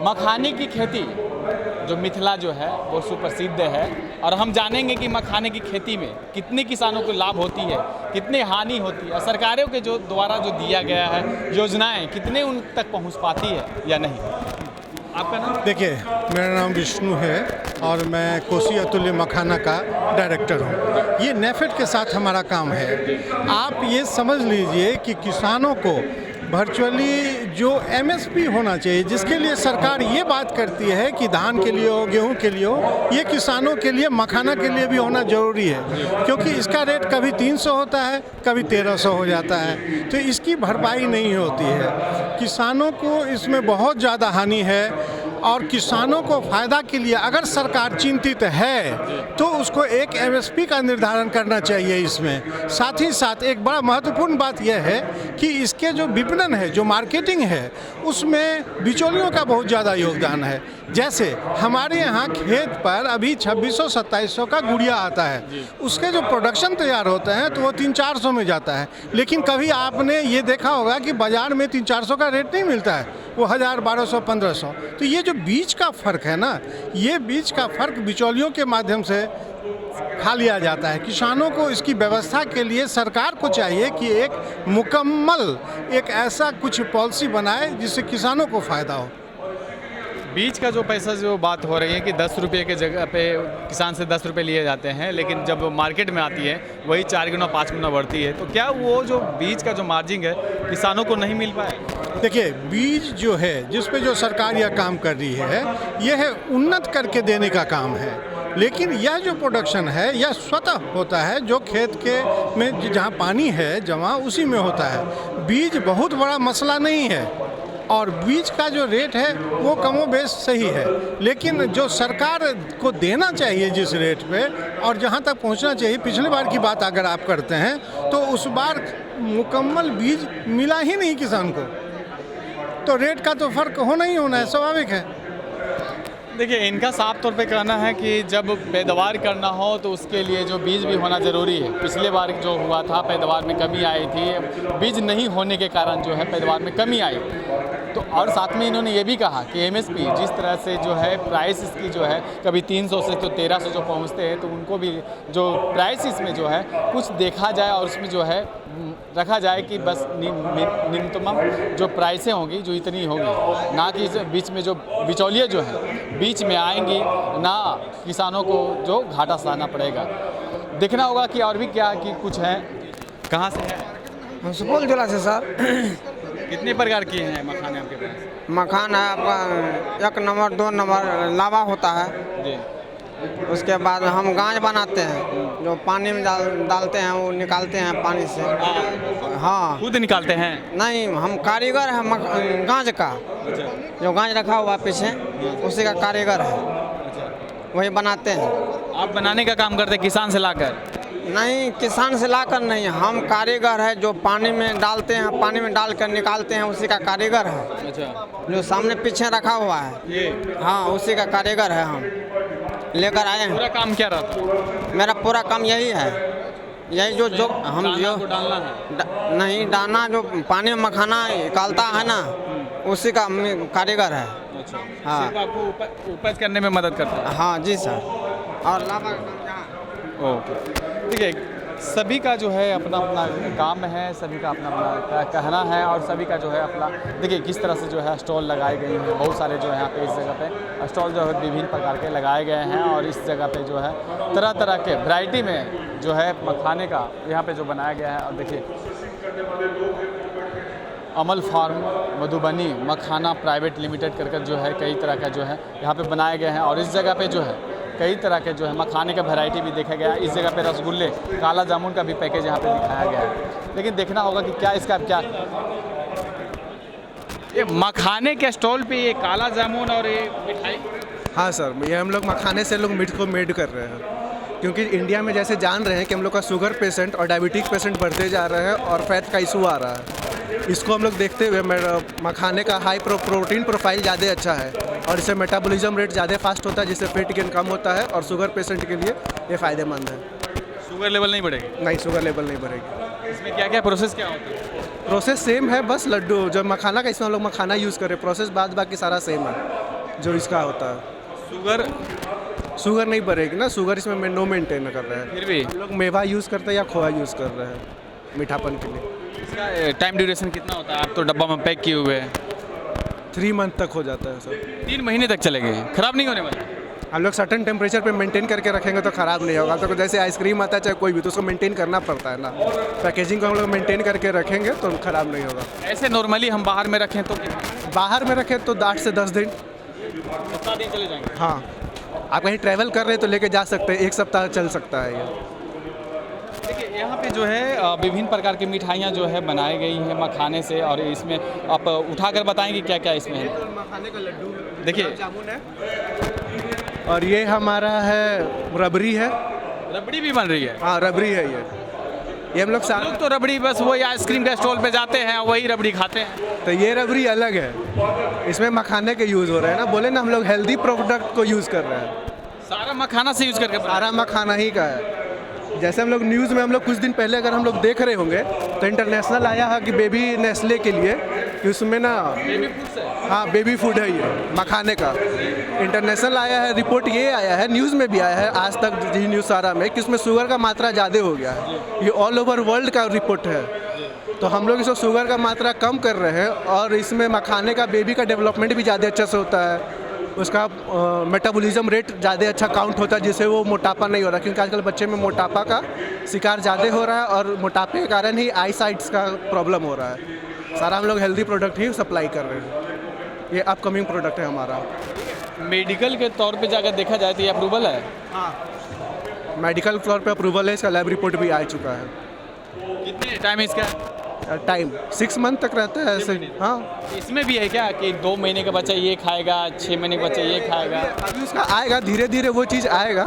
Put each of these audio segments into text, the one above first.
मखाने की खेती जो मिथिला जो है वो सुप्रसिद्ध है और हम जानेंगे कि मखाने की खेती में कितने किसानों को लाभ होती है, कितनी हानि होती है, सरकारों के जो द्वारा जो दिया गया है योजनाएं कितने उन तक पहुंच पाती है या नहीं। आपका नाम? देखिए, मेरा नाम विष्णु है और मैं कोसी अतुल्य मखाना का डायरेक्टर हूँ। ये नेफेड के साथ हमारा काम है। आप ये समझ लीजिए कि किसानों को वर्चुअली जो एमएसपी होना चाहिए, जिसके लिए सरकार ये बात करती है कि धान के लिए हो, गेहूं के लिए हो, ये किसानों के लिए, मखाना के लिए भी होना ज़रूरी है, क्योंकि इसका रेट कभी 300 होता है, कभी 1300 हो जाता है, तो इसकी भरपाई नहीं होती है। किसानों को इसमें बहुत ज़्यादा हानि है और किसानों को फ़ायदा के लिए अगर सरकार चिंतित है तो उसको एक एमएसपी का निर्धारण करना चाहिए। इसमें साथ ही साथ एक बड़ा महत्वपूर्ण बात यह है कि इसके जो विपणन है, जो मार्केटिंग है, उसमें बिचौलियों का बहुत ज़्यादा योगदान है। जैसे हमारे यहाँ खेत पर अभी 2600-2700 का गुड़िया आता है, उसके जो प्रोडक्शन तैयार होते हैं तो वो 300-400 में जाता है, लेकिन कभी आपने ये देखा होगा कि बाज़ार में 300-400 का रेट नहीं मिलता है, वो 1000-1200-1500। तो ये जो बीज का फ़र्क है ना, ये बीज का फ़र्क बिचौलियों के माध्यम से खा लिया जाता है। किसानों को इसकी व्यवस्था के लिए सरकार को चाहिए कि एक मुकम्मल एक ऐसा कुछ पॉलिसी बनाए जिससे किसानों को फ़ायदा हो। बीज का जो पैसा जो बात हो रही है कि 10 रुपये के जगह पे किसान से 10 रुपये लिए जाते हैं, लेकिन जब मार्केट में आती है वही 4 गुना 5 गुना बढ़ती है, तो क्या वो जो बीज का जो मार्जिन है किसानों को नहीं मिल पाए? देखिए, बीज जो है जिस पे जो सरकार यह काम कर रही है, यह है उन्नत करके देने का काम है, लेकिन यह जो प्रोडक्शन है यह स्वतः होता है, जो खेत के में जहाँ पानी है जमा उसी में होता है। बीज बहुत बड़ा मसला नहीं है और बीज का जो रेट है वो कमोबेश सही है, लेकिन जो सरकार को देना चाहिए जिस रेट पे और जहाँ तक पहुँचना चाहिए, पिछले बार की बात अगर आप करते हैं तो उस बार मुकम्मल बीज मिला ही नहीं किसान को, तो रेट का तो फ़र्क होना ही होना है, स्वाभाविक है। देखिए, इनका साफ तौर पे कहना है कि जब पैदावार करना हो तो उसके लिए जो बीज भी होना ज़रूरी है। पिछले बार जो हुआ था पैदावार में कमी आई थी, बीज नहीं होने के कारण जो है पैदावार में कमी आई। तो और साथ में इन्होंने ये भी कहा कि एमएसपी जिस तरह से जो है प्राइस इसकी जो है कभी 300 से तो 1300 जो पहुंचते हैं, तो उनको भी जो प्राइस इसमें जो है कुछ देखा जाए और उसमें जो है रखा जाए कि बस न्यूनतम जो प्राइसें होंगी जो इतनी होगी, ना कि बीच में जो बिचौलिए जो हैं बीच में आएंगी, ना किसानों को जो घाटा सहना पड़ेगा। देखना होगा कि और भी क्या कि कुछ है। कहाँ से है? हम सुपौल जिला से सर। कितने प्रकार के हैं मखाने आपके पास? मखान है आपका 1 नंबर 2 नंबर लावा होता है जी। उसके बाद हम गांज बनाते हैं, जो पानी में डालते हैं, वो निकालते हैं पानी से। हाँ, खुद निकालते हैं? नहीं, हम कारीगर हैं गांज का। जो गांज रखा हुआ पीछे उसी का कारीगर है, वही बनाते हैं। आप बनाने का काम करते हैं किसान से लाकर? नहीं, किसान से लाकर नहीं, हम कारीगर है जो पानी में डालते हैं, पानी में डाल कर निकालते हैं, उसी का कारीगर है। अच्छा। जो सामने पीछे रखा हुआ है ये? हाँ, उसी का कारीगर है, हम लेकर आए हैं। पूरा काम क्या रहता? मेरा पूरा काम यही है, यही जो हम जो डालना है? नहीं, दाना जो पानी में मखाना निकालता है ना, उसी का कारीगर है। अच्छा। हाँ। सिर्फ आपको उपज करने में मदद करता है? हाँ जी सर। और लाभा ओके, ठीक है। सभी का जो है अपना अपना काम है, सभी का अपना अपना कहना है और सभी का जो है अपना, देखिए किस तरह से जो है स्टॉल लगाए गए हैं। बहुत सारे जो है यहाँ पे इस जगह पे स्टॉल जो है विभिन्न प्रकार के लगाए गए हैं और इस जगह पे जो है तरह तरह के वैरायटी में जो है मखाने का यहाँ पे जो बनाया गया है। और देखिए, अमल फार्म मधुबनी मखाना प्राइवेट लिमिटेड कर जो है कई तरह का जो है यहाँ पे बनाए गए हैं और इस जगह पे जो है कई तरह के जो है मखाने का वैरायटी भी देखा गया है। इस जगह पे रसगुल्ले, काला जामुन का भी पैकेज यहाँ पे दिखाया गया है, लेकिन देखना होगा कि क्या इसका क्या ये मखाने के स्टॉल पे ये काला जामुन और ये मिठाई। हाँ सर, ये हम लोग मखाने से लोग मीट को मेड कर रहे हैं, क्योंकि इंडिया में जैसे जान रहे हैं कि हम लोग का शुगर पेशेंट और डायबिटिक पेशेंट बढ़ते जा रहे हैं और फैट का इशू आ रहा है। इसको हम लोग देखते हुए मखाने का हाई प्रोटीन प्रोफाइल ज़्यादा अच्छा है और इससे मेटाबॉलिज्म रेट ज़्यादा फास्ट होता है, जिससे फेट गेन कम होता है और शुगर पेशेंट के लिए ये फ़ायदेमंद है। शुगर लेवल नहीं बढ़ेगी? नहीं, शुगर लेवल नहीं बढ़ेगी। इसमें क्या क्या प्रोसेस क्या होता है? प्रोसेस सेम है, बस लड्डू जो मखाना का इसमें हम लोग मखाना यूज़ करें, प्रोसेस बाद बाकी सारा सेम है। जो इसका होता है। शुगर नहीं बढ़ेगी ना, शुगर इसमें नो मेंटेन कर रहे हैं। फिर भी हम लोग मेवा यूज़ करते हैं या खोआ यूज़ कर रहे हैं मीठापन के लिए। इसका टाइम ड्यूरेशन कितना होता है? आप तो डब्बा में पैक किए हुए हैं। 3 मंथ तक हो जाता है सर। 3 महीने तक चलेंगे, खराब नहीं होने वाला? हम लोग सर्टन टेम्परेचर पे मेंटेन करके रखेंगे तो ख़राब नहीं होगा। तो जैसे आइसक्रीम आता है चाहे कोई भी, तो उसको मेंटेन करना पड़ता है ना। पैकेजिंग को हम लोग मेंटेन करके रखेंगे तो ख़राब नहीं होगा। ऐसे नॉर्मली हम बाहर में रखें तो बाहर में रखें तो 8 से 10 दिन। 7 दिन चले जाएंगे। हाँ, आप कहीं ट्रैवल कर रहे हैं तो लेके जा सकते हैं, 1 सप्ताह चल सकता है ये। देखिए यहाँ पे जो है विभिन्न प्रकार की मिठाइयाँ जो है बनाई गई हैं मखाने से, और इसमें आप उठाकर बताएंगे क्या क्या इसमें है। मखाने का लड्डू देखिए जामुन है, और ये हमारा है रबड़ी है। रबड़ी भी बन रही है। हाँ, रबड़ी है ये हम लोग साथ। लोग तो रबड़ी बस वही आइसक्रीम के स्टॉल पे जाते हैं वही रबड़ी खाते हैं। तो ये रबड़ी अलग है, इसमें मखाने के यूज़ हो रहे हैं ना। बोले ना हम लोग हेल्दी प्रोडक्ट को यूज़ कर रहे हैं। सारा मखाना से यूज करके सारा मखाना ही का है। जैसे हम लोग न्यूज़ में हम लोग कुछ दिन पहले अगर हम लोग देख रहे होंगे तो इंटरनेशनल आया है कि बेबी नेस्ले के लिए, कि उसमें ना हाँ बेबी फूड है ये मखाने का। इंटरनेशनल आया है, रिपोर्ट ये आया है, न्यूज़ में भी आया है आज तक जी न्यूज़ सारा में, कि उसमें शुगर का मात्रा ज़्यादा हो गया है। ये ऑल ओवर वर्ल्ड का रिपोर्ट है। तो हम लोग इसको शुगर का मात्रा कम कर रहे हैं, और इसमें मखाने का बेबी का डेवलपमेंट भी ज़्यादा अच्छा से होता है। उसका मेटाबॉलिज्म रेट ज़्यादा अच्छा काउंट होता है, जिससे वो मोटापा नहीं हो रहा। क्योंकि आजकल बच्चे में मोटापा का शिकार ज़्यादा हो रहा है, और मोटापे के कारण ही आई साइट्स का प्रॉब्लम हो रहा है। सारा हम लोग हेल्दी प्रोडक्ट ही सप्लाई कर रहे हैं। ये अपकमिंग प्रोडक्ट है हमारा। मेडिकल के तौर पे जाकर देखा जाए तो ये अप्रूवल है। हाँ, मेडिकल तौर पे अप्रूवल है, इसका लैब रिपोर्ट भी आ चुका है। कितने टाइम है इसका? टाइम 6 मंथ तक रहता है ऐसे। हाँ, इसमें भी है क्या कि 2 महीने का बच्चा ये खाएगा, 6 महीने का बच्चा ये खाएगा? अभी उसका आएगा, धीरे धीरे वो चीज़ आएगा।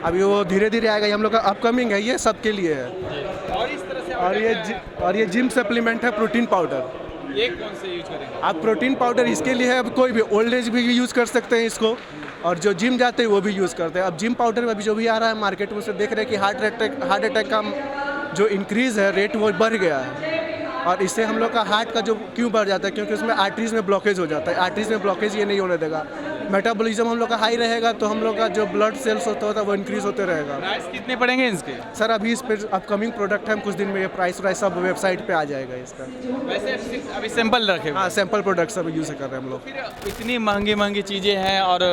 अभी वो धीरे धीरे आएगा। ये हम लोग का अपकमिंग है, ये सबके लिए है। और इस तरह से और ये जिम सप्लीमेंट है, प्रोटीन पाउडर। ये कौन से यूज करेंगे? आप प्रोटीन पाउडर इसके लिए है, अब कोई भी ओल्ड एज भी यूज़ कर सकते हैं इसको, और जो जिम जाते हैं वो भी यूज़ करते हैं। अब जिम पाउडर में अभी जो भी आ रहा है मार्केट में, उसे देख रहे हैं कि हार्ट अटैक का जो इंक्रीज़ है रेट वो बढ़ गया है। और इससे हम लोग का हार्ट का जो क्यों बढ़ जाता है, क्योंकि उसमें आर्टरीज में ब्लॉकेज हो जाता है। आर्टरीज में ब्लॉकेज ये नहीं होने देगा। मेटाबॉलिज्म हम लोग का हाई रहेगा, तो हम लोग का जो ब्लड सेल्स होता है वो इंक्रीज होते रहेगा। प्राइस कितने पड़ेंगे इसके? सर अभी इस पर अपकमिंग प्रोडक्ट है, हम कुछ दिन में ये प्राइस सब वेबसाइट पे आ जाएगा इसका। वैसे अभी सैंपल रखे? हाँ, सैंपल प्रोडक्ट सब यूज़ कर रहे हैं हम लोग। फिर इतनी महंगी चीज़ें हैं और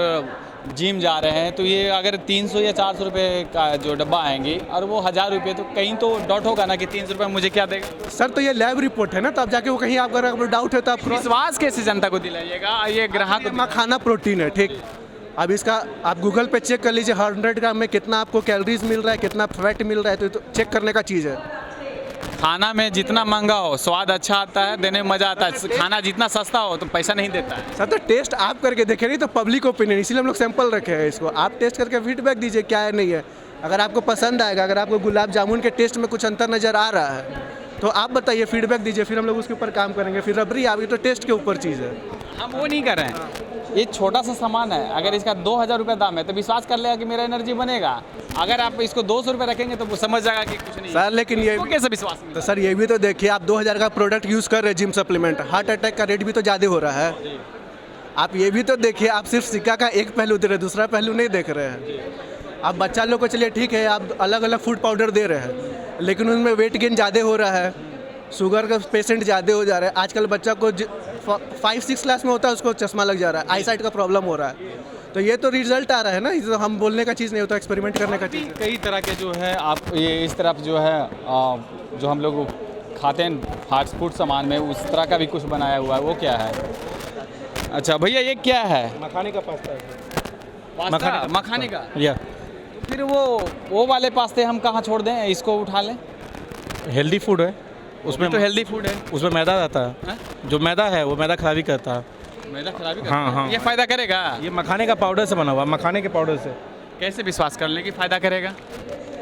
जिम जा रहे हैं, तो ये अगर 300 या 400 रुपये का जो डब्बा आएंगे और वो 1000 रुपये, तो कहीं तो डाउट होगा ना कि 300 रुपये मुझे क्या देगा? सर तो ये लैब रिपोर्ट है ना, तो आप जाके वो कहीं आप अगर डाउट है तो आप विश्वास कैसे जनता को दिलाइएगा? ये ग्राहक को मखाना प्रोटीन है, ठीक। अब इसका आप गूगल पे चेक कर लीजिए 100 ग्राम में कितना आपको कैलोरीज मिल रहा है, कितना फैट मिल रहा है, तो चेक करने का चीज़ है। खाना में जितना महंगा हो स्वाद अच्छा आता है, देने में मज़ा आता है। खाना जितना सस्ता हो तो पैसा नहीं देता है। सर तो टेस्ट आप करके देखे, नहीं तो पब्लिक ओपिनियन, इसीलिए हम लोग सैंपल रखे हैं इसको। आप टेस्ट करके फीडबैक दीजिए क्या है नहीं है। अगर आपको पसंद आएगा, अगर आपको गुलाब जामुन के टेस्ट में कुछ अंतर नज़र आ रहा है तो आप बताइए, फीडबैक दीजिए, फिर हम लोग उसके ऊपर काम करेंगे। फिर रबड़ी आ गई तो टेस्ट के ऊपर चीज़ है। हम वो नहीं कर रहे हैं। ये छोटा सा सामान है, अगर इसका 2000 रुपये दाम है तो विश्वास कर लेगा कि मेरा एनर्जी बनेगा। अगर आप इसको 200 रुपये रखेंगे तो वो समझ जाएगा कि कुछ नहीं। सर लेकिन ये कैसे विश्वास मिलेगा? तो सर ये भी तो देखिए, आप 2000 का प्रोडक्ट यूज़ कर रहे हैं जिम सप्लीमेंट, हार्ट अटैक का रेट भी तो ज़्यादा हो रहा है। आप ये भी तो देखिए, आप सिर्फ सिक्का का एक पहलू दे रहे हैं, दूसरा पहलू नहीं देख रहे हैं। आप बच्चा लोग को चलिए ठीक है, आप अलग अलग फूड पाउडर दे रहे हैं, लेकिन उनमें वेट गेन ज़्यादा हो रहा है, शुगर का पेशेंट ज़्यादा हो जा रहा है। आजकल बच्चा को 5-6 क्लास में होता है उसको चश्मा लग जा रहा है, आई साइट का प्रॉब्लम हो रहा है। तो ये तो रिजल्ट आ रहा है ना, ये तो हम बोलने का चीज़ नहीं होता, एक्सपेरिमेंट करने का चीज़। कई तरह के जो है आप ये इस तरफ जो है जो हम लोग खाते हैं फास्ट फूड सामान में, उस तरह का भी कुछ बनाया हुआ है, वो क्या है? अच्छा भैया ये क्या है? मखाने का पास्ता है। मखाने का? या तो फिर वो वाले पास्ते हम कहाँ छोड़ दें, इसको उठा लें? हेल्दी फूड है, उसमें तो हेल्दी फूड है। उसमें मैदा रहता है, जो मैदा है वो मैदा खराबी करता है। मैदा खराबी करता हाँ, है? हाँ। ये फ़ायदा करेगा? ये मखाने का पाउडर से बना हुआ, मखाने के पाउडर से। कैसे विश्वास कर लें कि फ़ायदा करेगा?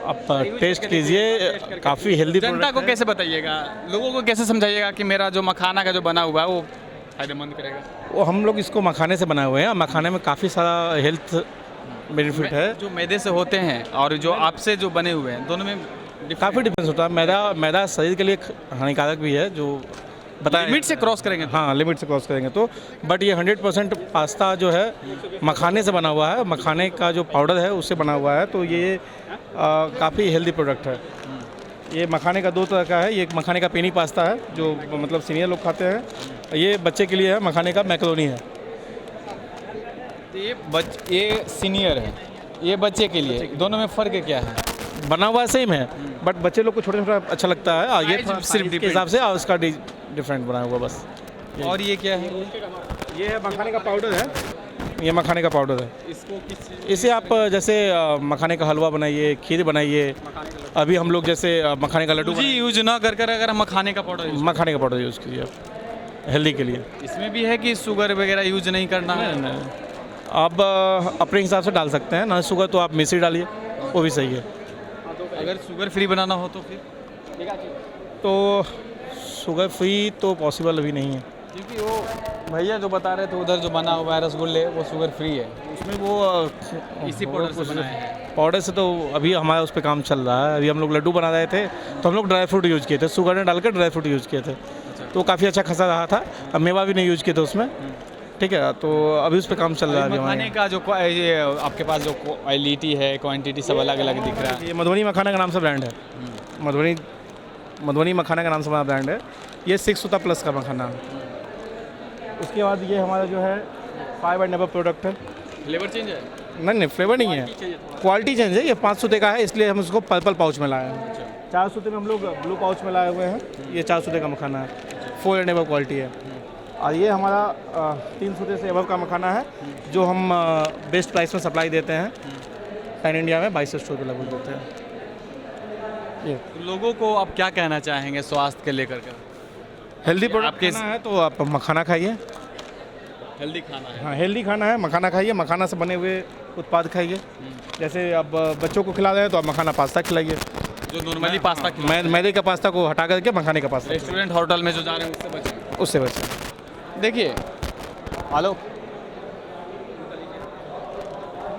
आप टेस्ट कीजिए, काफ़ी हेल्दी जनता को कैसे बताइएगा, लोगों को कैसे समझाइएगा कि मेरा जो मखाना का जो बना हुआ है वो फ़ायदेमंद करेगा? वो हम लोग इसको मखाने से बनाए हुए हैं। मखाने में काफ़ी सारा हेल्थ बेनिफिट है। जो मैदे से होते हैं और जो आपसे जो बने हुए हैं, दोनों में काफ़ी डिफरेंस होता है। मैदा शरीर के लिए हानिकारक भी है, जो बताया लिमिट से क्रॉस करेंगे तो। हाँ, लिमिट से क्रॉस करेंगे तो। बट ये 100% पास्ता जो है मखाने से बना हुआ है, मखाने का जो पाउडर है उससे बना हुआ है, तो ये काफ़ी हेल्दी प्रोडक्ट है। ये मखाने का 2 तरह का है, ये एक मखाने का पेनी पास्ता है जो मतलब सीनियर लोग खाते हैं, ये बच्चे के लिए है मखाने का मैक्रोनी है। ये सीनियर है, ये बच्चे के लिए, दोनों में फ़र्क क्या है? बना हुआ सेम है बट बच्चे लोग को छोटा छोटा अच्छा लगता है, और ये Size थोड़ा सिर्फ size के different। हिसाब से और उसका डिफरेंट बना हुआ बस। और ये क्या है? ये है मखाने का पाउडर है, ये मखाने का पाउडर है। इसको किस इसे आप जैसे मखाने का हलवा बनाइए, खीर बनाइए, अभी हम लोग जैसे मखाने का लड्डू जी यूज ना कर कर अगर हम मखाने का पाउडर यूज, मखाने का पाउडर यूज़ कीजिए आप हेल्दी के लिए। इसमें भी है कि शुगर वगैरह यूज नहीं करना है? आप अपने हिसाब से डाल सकते हैं, ना शुगर तो आप मिश्री डालिए, वो भी सही है। अगर शुगर फ्री बनाना हो तो फिर? तो शुगर फ्री तो पॉसिबल अभी नहीं है, क्योंकि वो भैया जो बता रहे थे उधर जो बना हुआ है रसगुल्ले वो शुगर फ्री है, उसमें वो इसी पाउडर से बनाए हैं। पाउडर से तो अभी हमारा उस पर काम चल रहा है। अभी हम लोग लड्डू बना रहे थे तो हम लोग ड्राई फ्रूट यूज़ किए थे, शुगर में डालकर ड्राई फ्रूट यूज़ किए थे, तो काफ़ी अच्छा खासा रहा था। अब मेवा भी नहीं यूज़ किए थे उसमें, ठीक है, तो अभी उस पर काम चल रहा है। अभी हमारे मखाने का जो ये आपके पास जो क्वालिटी है, क्वांटिटी सब अलग अलग दिख रहा है। ये मधुबनी मखाना का नाम से ब्रांड है, मधुबनी मखाना का नाम से हमारा ब्रांड है। ये 6 सूता प्लस का मखाना है। उसके बाद ये हमारा जो है 5 एंड अबव प्रोडक्ट है। फ्लेवर चेंज है? नहीं फ्लेवर नहीं है, क्वालिटी चेंज है। ये 5 सूते का है, इसलिए हम उसको पर्पल पाउच में लाए हैं। 4 सूते में हम लोग ब्लू पाउच में लाए हुए हैं। ये 4 सूते का मखाना है, 4 एंड अबव क्वालिटी है। और ये हमारा 3 सूते से अबव का मखाना है जो हम बेस्ट प्राइस में सप्लाई देते हैं, पैन इंडिया में 22 स्टोर पे लगभग देते हैं। ये लोगों को आप क्या कहना चाहेंगे स्वास्थ्य के लेकर के? हेल्दी प्रोडक्ट आपके- खाना है तो आप मखाना खाइए। हेल्दी खाना है। हाँ, हेल्दी खाना है, मखाना खाइए, मखाना से बने हुए उत्पाद खाइए। जैसे अब बच्चों को खिला रहे हैं तो आप मखाना पास्ता खिलाइए, जो नॉर्मली पास्ता मैदे का पास्ता को हटा करके मखाने का पास्ता, रेस्टोरेंट होटल में जो जा रहे हैं उससे बचें। उससे बचें। देखिए, हेलो,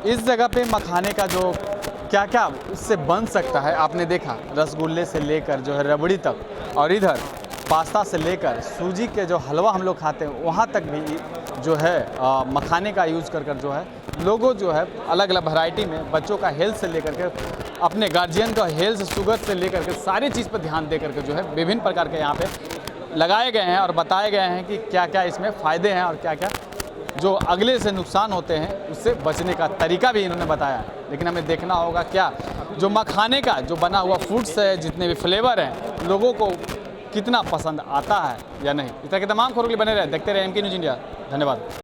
इस जगह पे मखाने का जो क्या क्या इससे बन सकता है आपने देखा, रसगुल्ले से लेकर जो है रबड़ी तक, और इधर पास्ता से लेकर सूजी के जो हलवा हम लोग खाते हैं वहाँ तक भी जो है मखाने का यूज़ कर जो है लोगों जो है अलग अलग वैरायटी में बच्चों का हेल्थ से लेकर के अपने गार्जियन का हेल्थ, शुगर से लेकर के सारी चीज़ पर ध्यान दे करके जो है विभिन्न प्रकार के यहाँ पे लगाए गए हैं और बताए गए हैं कि क्या क्या इसमें फ़ायदे हैं और क्या क्या जो अगले से नुकसान होते हैं उससे बचने का तरीका भी इन्होंने बताया है। लेकिन हमें देखना होगा क्या जो मखाने का जो बना हुआ फूड्स है, जितने भी फ्लेवर हैं, लोगों को कितना पसंद आता है या नहीं। इस तरह के तमाम खबरों के लिए बने रहे, देखते रहे MK न्यूज़ इंडिया। धन्यवाद।